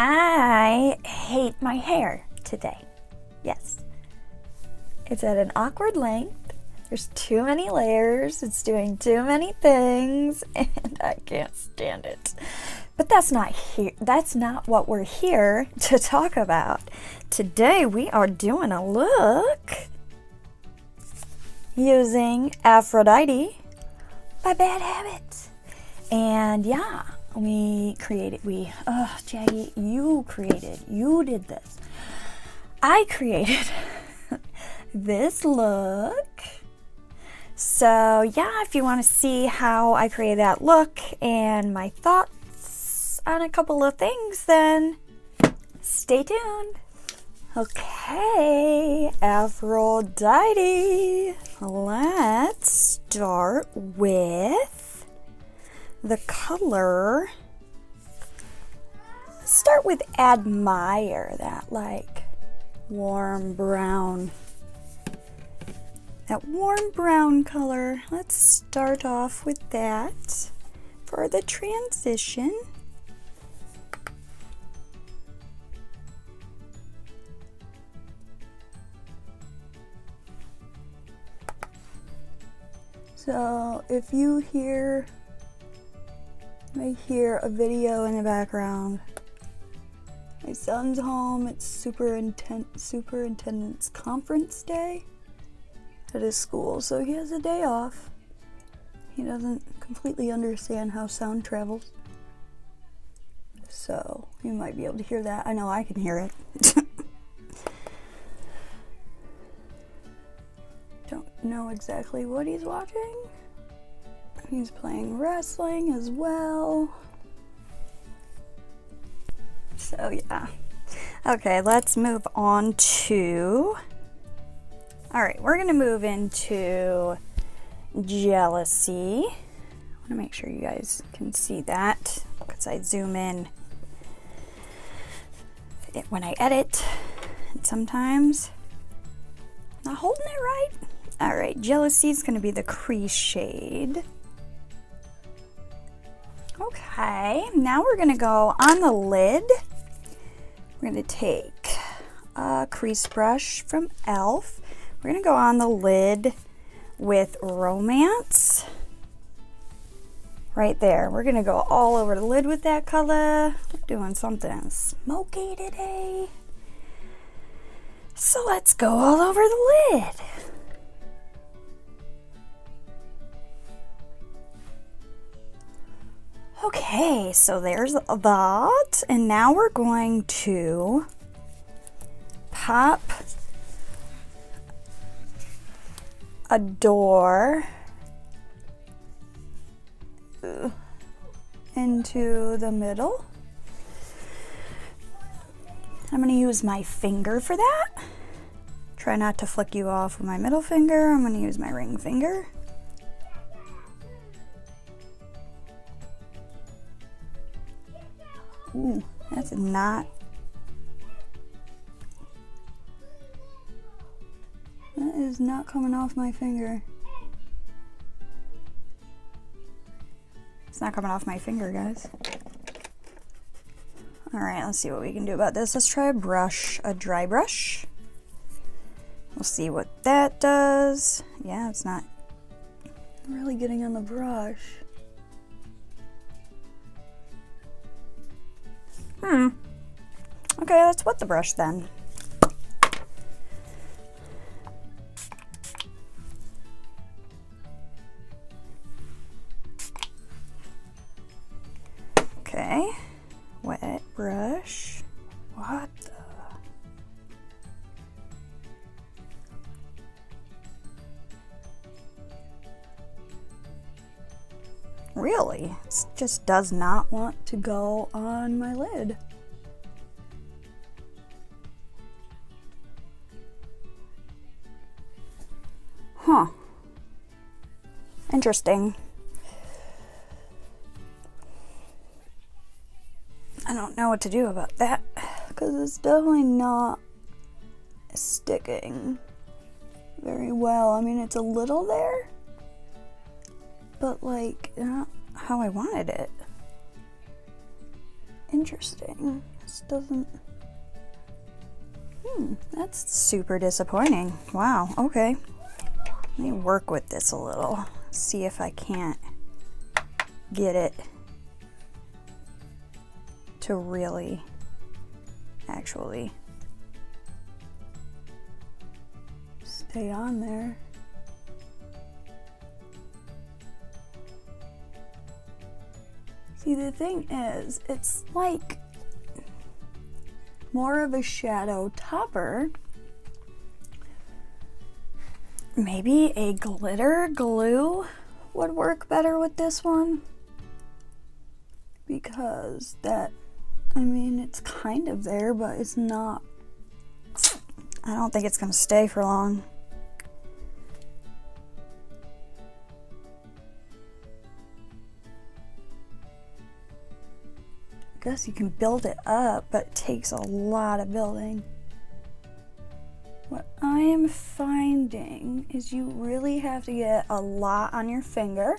I hate my hair today. Yes. It's at an awkward length. There's too many layers. It's doing too many things, and I can't stand it. But that's not what we're here to talk about. Today we are doing a look using Aphrodite by Bad Habit. And yeah, Jackie, you did this. I created this look. So yeah, if you want to see how I created that look and my thoughts on a couple of things, then stay tuned. Okay, Aphrodite. Let's start with the color. Start with Admire, that like warm brown. That warm brown color. Let's start off with that for the transition. So if you may hear a video in the background. My son's home. It's superintendent's conference day at his school, so he has a day off. He doesn't completely understand how sound travels, so you might be able to hear that. I know I can hear it. Don't know exactly what he's watching. He's playing wrestling as well. So yeah. Okay, let's move on to... Alright, we're going to move into Jealousy. I want to make sure you guys can see that because I zoom in when I edit. And sometimes not holding it right. Alright, Jealousy is going to be the crease shade. Okay, now we're going to go on the lid. We're going to take a crease brush from E.L.F. We're going to go on the lid with Romance. Right there. We're going to go all over the lid with that color. We're doing something smoky today. So let's go all over the lid. Okay, so there's that. And now we're going to pop Adore into the middle. I'm going to use my finger for that. Try not to flick you off with my middle finger. I'm going to use my ring finger. Ooh, that's not... That is not coming off my finger. It's not coming off my finger, guys. Alright, let's see what we can do about this. Let's try a brush, a dry brush. We'll see what that does. Yeah, it's not really getting on the brush. Okay, let's wet the brush then. Okay, wet brush. What the? Really? It just does not want to go on my lid. Huh. Interesting. I don't know what to do about that because it's definitely not sticking very well. I mean, it's a little there, but like not how I wanted it. Interesting. This doesn't... that's super disappointing. Wow, okay. Let me work with this a little. See if I can't get it to really actually stay on there. See, the thing is, it's like more of a shadow topper. Maybe a glitter glue would work better with this one, because that, I mean, it's kind of there, but it's not, I don't think it's gonna stay for long. I guess you can build it up, but it takes a lot of building. What I am finding is you really have to get a lot on your finger,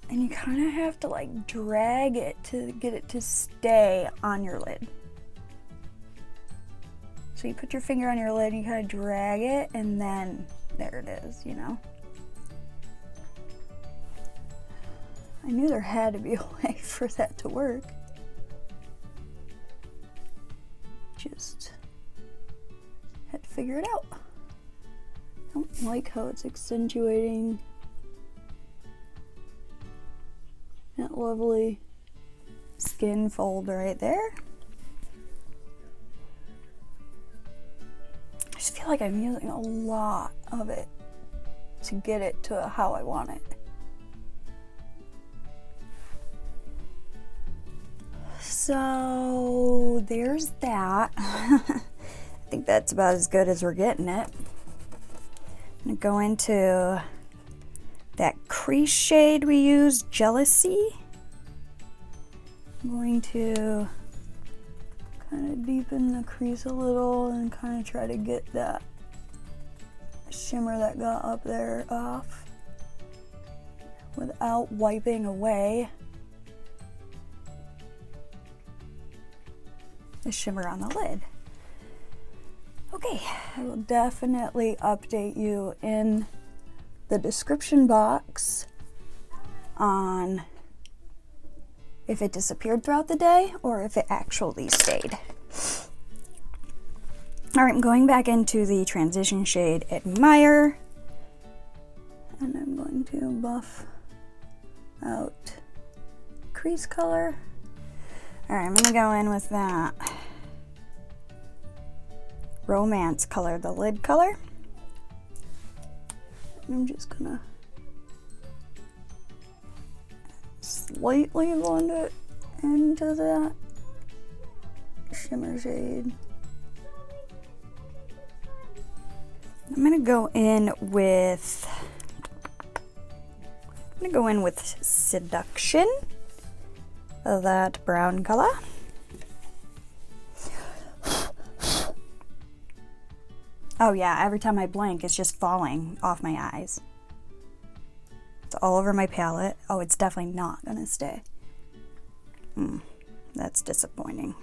and you kind of have to like drag it to get it to stay on your lid. So you put your finger on your lid, and you kind of drag it, and then there it is, you know? I knew there had to be a way for that to work. Just had to figure it out. I don't like how it's accentuating that lovely skin fold right there. I just feel like I'm using a lot of it to get it to how I want it. So there's that. I think that's about as good as we're getting it. I'm gonna go into that crease shade we used, Jealousy. I'm going to kind of deepen the crease a little and kind of try to get that shimmer that got up there off without wiping away the shimmer on the lid. Okay, I will definitely update you in the description box on if it disappeared throughout the day or if it actually stayed. All right, I'm going back into the transition shade Admire, and I'm going to buff out crease color. All right, I'm gonna go in with that Romance color, the lid color. I'm just gonna slightly blend it into that shimmer shade. I'm gonna go in with Seduction, that brown color. Oh yeah, every time I blink, it's just falling off my eyes. It's all over my palette. Oh, it's definitely not gonna stay. That's disappointing.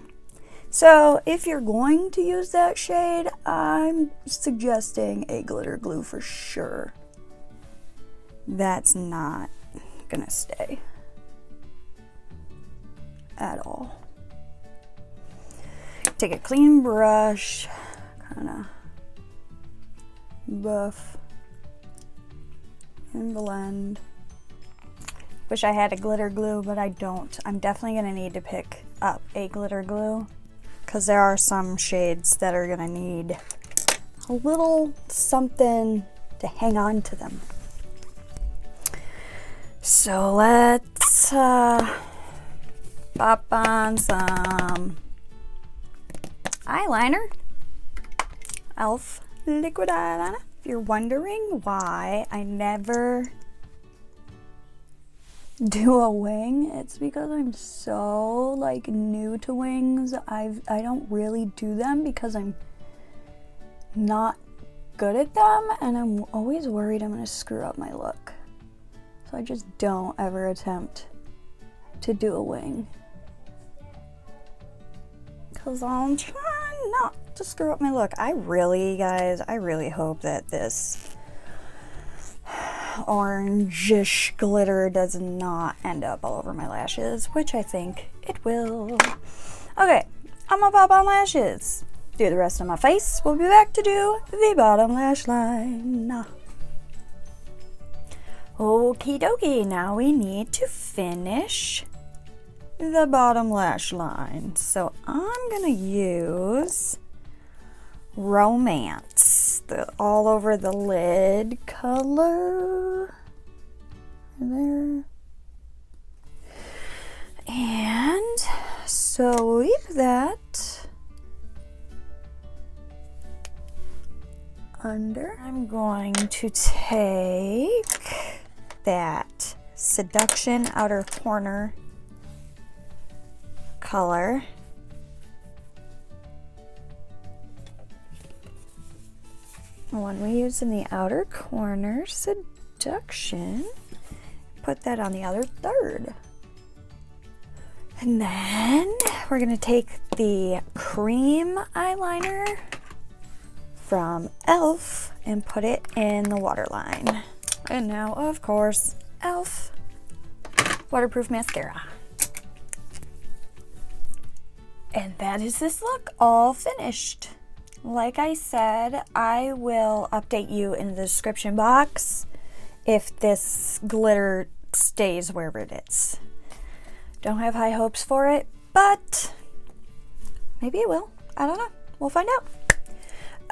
So if you're going to use that shade, I'm suggesting a glitter glue for sure. That's not gonna stay at all. Take a clean brush, kind of buff and blend. Wish I had a glitter glue, but I don't. I'm definitely gonna need to pick up a glitter glue because there are some shades that are gonna need a little something to hang on to them. So let's pop on some eyeliner. E.L.F. liquid eyeliner. If you're wondering why I never do a wing, it's because I'm so like new to wings. I don't really do them because I'm not good at them, and I'm always worried I'm gonna screw up my look. So I just don't ever attempt to do a wing. because I'm trying not to screw up my look. I really, guys, I really hope that this orangish glitter does not end up all over my lashes, which I think it will. Okay, I'm gonna pop on lashes. Do the rest of my face. We'll be back to do the bottom lash line. Okie dokie, now we need to finish the bottom lash line. So I'm gonna use Romance, the all over the lid color there, and sweep that under. I'm going to take that Seduction outer corner color, the one we used in the outer corner, Seduction, put that on the other third. And then we're gonna take the cream eyeliner from E.L.F. and put it in the waterline. And now, of course, E.L.F. waterproof mascara. And that is this look all finished. Like I said, I will update you in the description box if this glitter stays wherever it is. Don't have high hopes for it, but maybe it will. I don't know. We'll find out.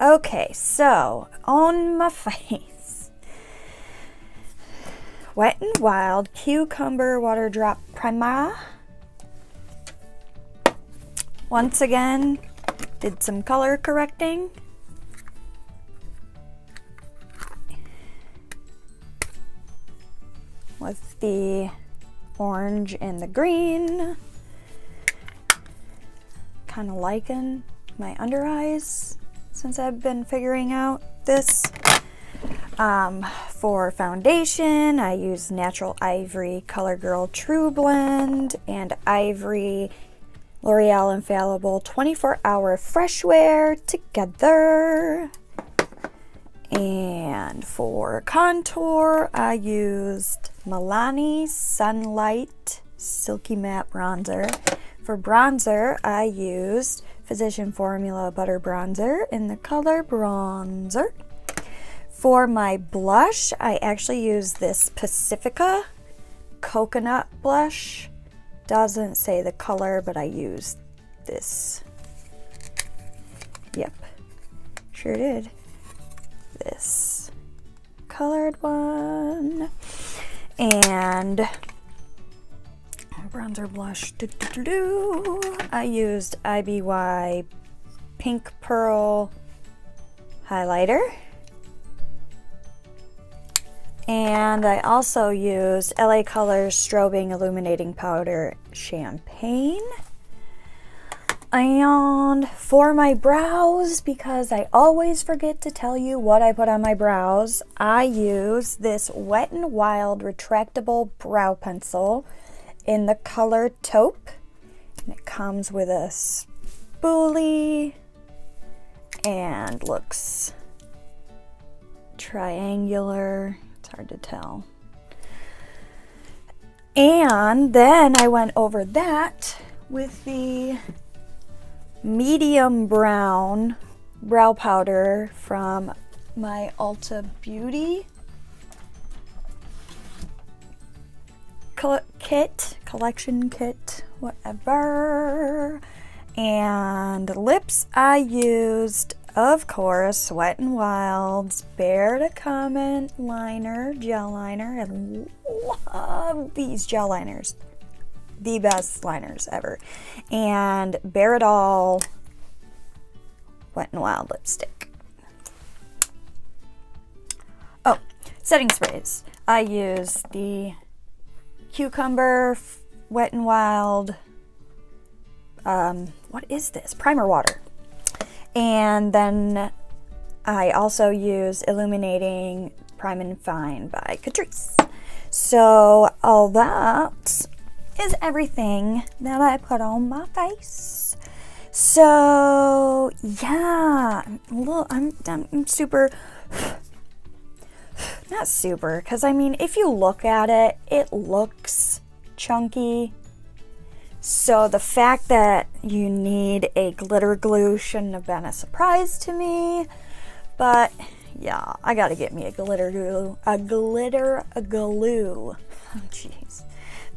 Okay, so on my face, Wet n Wild Cucumber Water Drop Primer. Once again, did some color correcting. With the orange and the green. Kind of liking my under eyes since I've been figuring out this. For foundation, I use Natural Ivory Color Girl True Blend and Ivory L'Oreal Infallible 24-Hour Fresh Wear together. And for contour, I used Milani Sunlight Silky Matte Bronzer. For bronzer, I used Physician Formula Butter Bronzer in the color Bronzer. For my blush, I actually used this Pacifica Coconut Blush. Doesn't say the color, but I used this. Yep, sure did. This colored one. And bronzer blush. I used IBY Pink Pearl highlighter. And I also used LA Colors Strobing Illuminating Powder Champagne. And for my brows, because I always forget to tell you what I put on my brows, I use this Wet n Wild Retractable Brow Pencil in the color Taupe. And it comes with a spoolie and looks triangular. It's hard to tell. And then I went over that with the medium brown brow powder from my Ulta Beauty collection kit, whatever. And lips, I used, of course, Wet n Wild's Bare to Comment liner, gel liner. I love these gel liners. The best liners ever. And Bare It All Wet n Wild lipstick. Oh, setting sprays. I use the Cucumber Wet n Wild, what is this? Primer water. And then I also use Illuminating Prime and Fine by Catrice. So all that is everything that I put on my face. So yeah, I'm super, not super, because I mean, if you look at it, it looks chunky. So the fact that you need a glitter glue shouldn't have been a surprise to me. But yeah, I gotta get me a glitter glue. A glitter glue. Oh, jeez.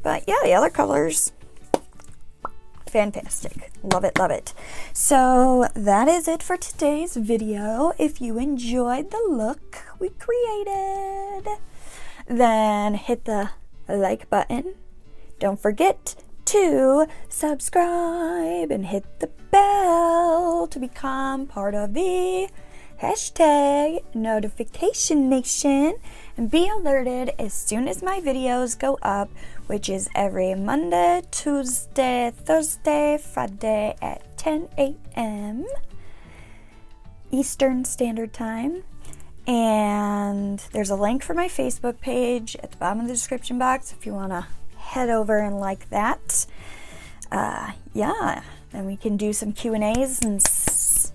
But yeah, the other colors, fantastic. Love it, love it. So that is it for today's video. If you enjoyed the look we created, then hit the like button. Don't forget to subscribe and hit the bell to become part of the hashtag notification nation and be alerted as soon as my videos go up, which is every Monday, Tuesday, Thursday, Friday at 10 a.m. Eastern Standard Time. And there's a link for my Facebook page at the bottom of the description box if you want to head over and like that. Yeah, then we can do some Q&As and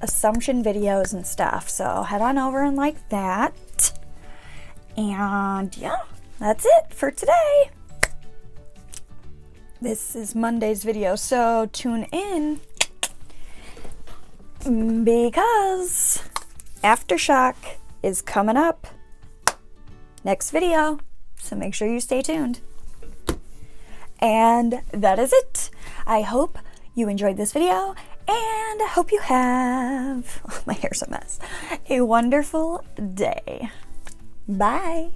assumption videos and stuff. So head on over and like that. And yeah, that's it for today. This is Monday's video, so tune in because Aftershock is coming up next video. So make sure you stay tuned. And that is it. I hope you enjoyed this video, and I hope you have, oh, my hair's a mess, a wonderful day. Bye.